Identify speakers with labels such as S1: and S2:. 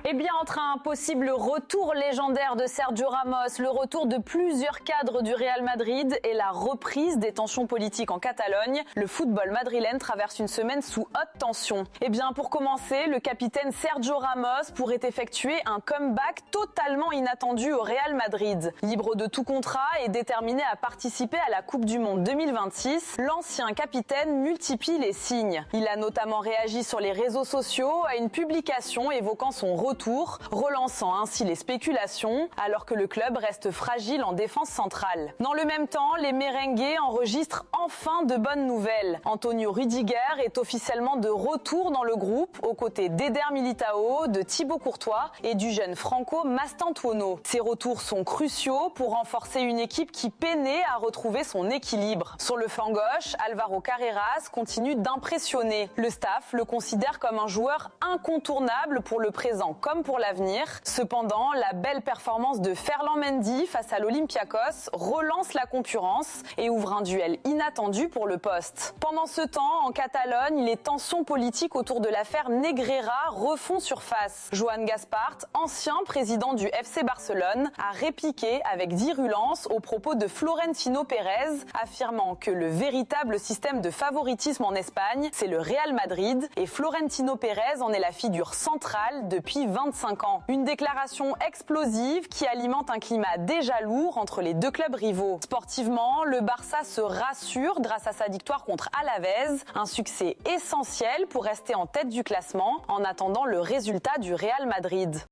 S1: Eh bien, entre un possible retour légendaire de Sergio Ramos, le retour de plusieurs cadres du Real Madrid et la reprise des tensions politiques en Catalogne, le football madrilène traverse une semaine sous haute tension. Eh bien, pour commencer, le capitaine Sergio Ramos pourrait effectuer un comeback totalement inattendu au Real Madrid. Libre de tout contrat et déterminé à participer à la Coupe du Monde 2026, l'ancien capitaine multiplie les signes. Il a notamment réagi sur les réseaux sociaux à une publication évoquant son retour, relançant ainsi les spéculations, alors que le club reste fragile en défense centrale. Dans le même temps, les merengues enregistrent enfin de bonnes nouvelles. Antonio Rüdiger est officiellement de retour dans le groupe, aux côtés d'Eder Militao, de Thibaut Courtois et du jeune Franco Mastantuono. Ces retours sont cruciaux pour renforcer une équipe qui peinait à retrouver son équilibre. Sur le flanc gauche, Alvaro Carreras continue d'impressionner. Le staff le considère comme un joueur incontournable pour le présent comme pour l'avenir. Cependant, la belle performance de Ferland Mendy face à l'Olympiakos relance la concurrence et ouvre un duel inattendu pour le poste. Pendant ce temps, en Catalogne, les tensions politiques autour de l'affaire Negreira refont surface. Joan Gaspart, ancien président du FC Barcelone, a répliqué avec virulence aux propos de Florentino Pérez, affirmant que le véritable système de favoritisme en Espagne, c'est le Real Madrid, et Florentino Pérez en est la figure centrale depuis 25 ans. Une déclaration explosive qui alimente un climat déjà lourd entre les deux clubs rivaux. Sportivement, le Barça se rassure grâce à sa victoire contre Alavés, un succès essentiel pour rester en tête du classement en attendant le résultat du Real Madrid.